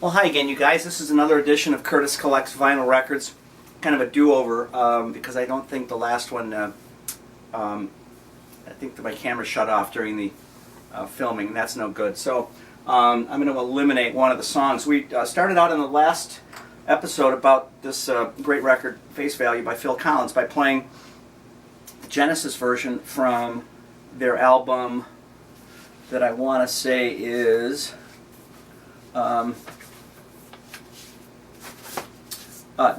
Well, hi again, you guys. This is another edition of Curtis Collects Vinyl Records. Kind of a do-over because I don't think the last one, I think that my camera shut off during the filming, and that's no good. So I'm going to eliminate one of the songs. We started out in the last episode about this great record, Face Value, by Phil Collins, by playing the Genesis version from their album that I want to say is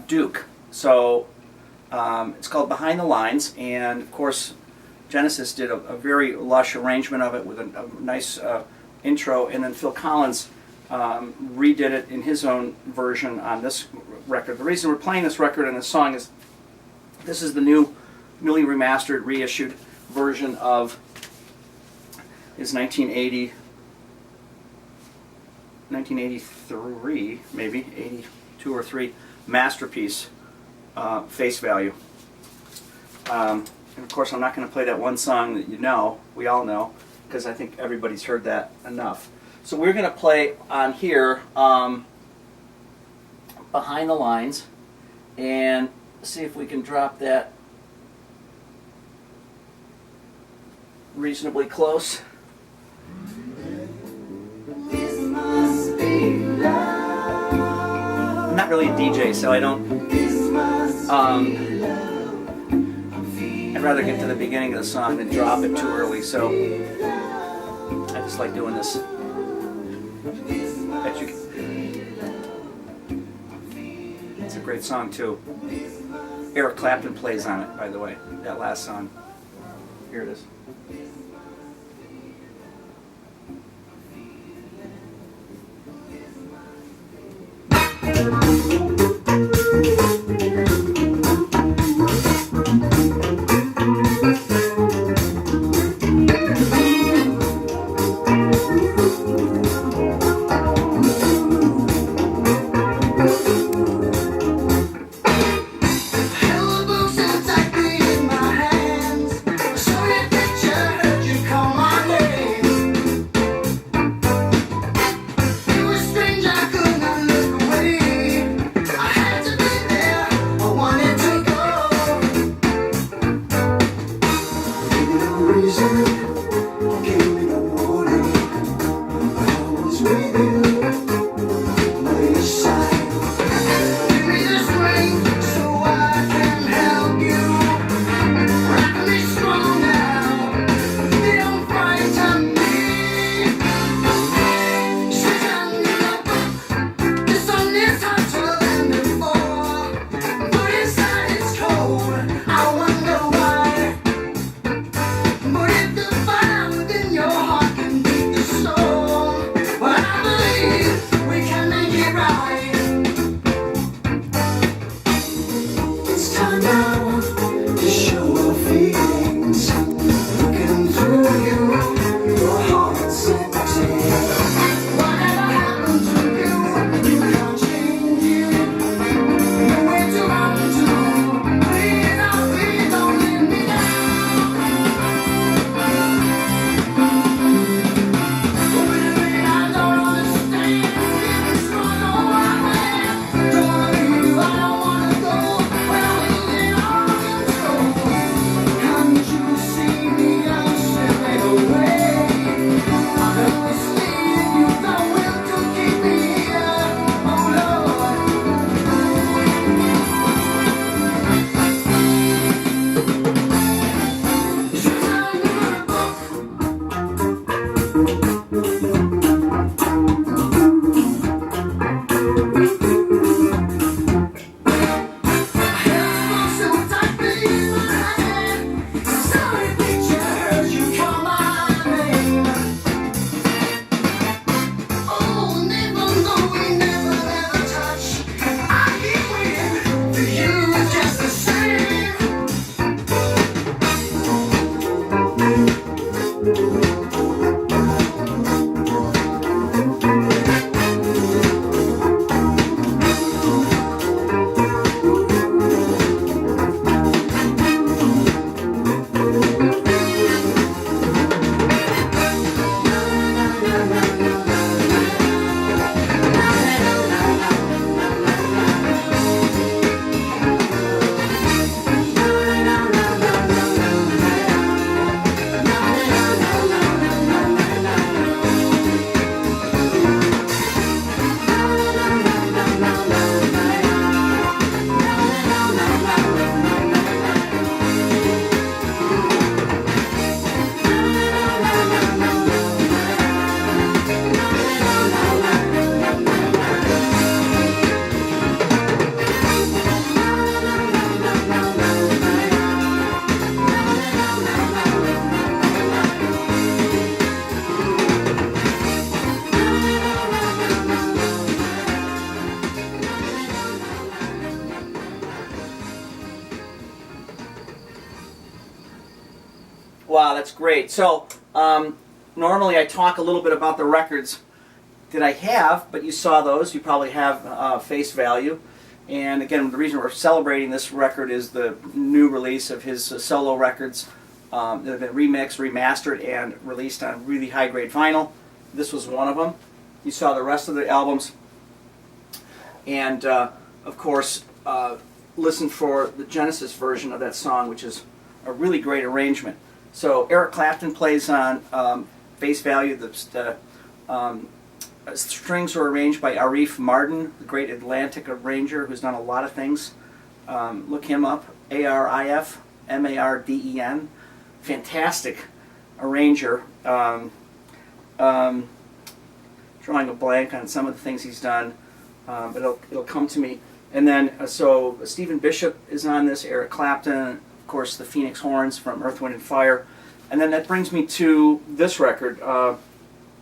Duke. So it's called Behind the Lines, and of course Genesis did a very lush arrangement of it with a nice intro, and then Phil Collins redid it in his own version on this record. The reason we're playing this record and this song is this is the newly remastered, reissued version of his 1983, maybe 82 or 3 masterpiece, Face Value. And of course I'm not going to play that one song that we all know, because I think everybody's heard that enough. So we're going to play on here Behind the Lines, and see if we can drop that reasonably close. I'm not really a DJ, so I don't. I'd rather get to the beginning of the song than drop it too early, so I just like doing this. It's a great song too. Eric Clapton plays on it, by the way, that last song. Here it is. Picture Wow, that's great. So normally I talk a little bit about the records that I have, but you saw those. You probably have Face Value. And again, the reason we're celebrating this record is the new release of his solo records that have been remixed, remastered, and released on really high-grade vinyl. This was one of them. You saw the rest of the albums. And, of course, listen for the Genesis version of that song, which is a really great arrangement. So Eric Clapton plays on Face Value. The strings were arranged by Arif Mardin, the great Atlantic arranger who's done a lot of things. Look him up, Arif Marden. Fantastic arranger. Drawing a blank on some of the things he's done, but it'll come to me. And then, so Stephen Bishop is on this, Eric Clapton, of course the Phoenix Horns from Earth, Wind & Fire. And then that brings me to this record,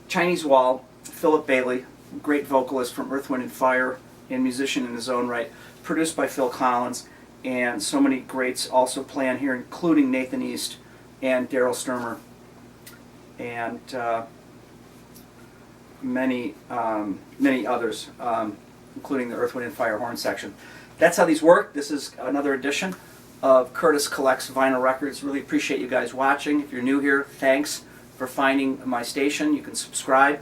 Chinese Wall, Philip Bailey, great vocalist from Earth, Wind & Fire and musician in his own right, produced by Phil Collins, and so many greats also play on here, including Nathan East and Daryl Sturmer, and many others, including the Earth, Wind & Fire horn section. That's how these work. This is another edition of Curtis Collects Vinyl Records. Really appreciate you guys watching. If you're new here, thanks for finding my station. You can subscribe.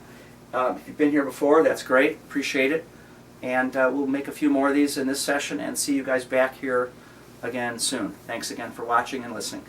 If you've been here before, that's great. Appreciate it. And we'll make a few more of these in this session and see you guys back here again soon. Thanks again for watching and listening.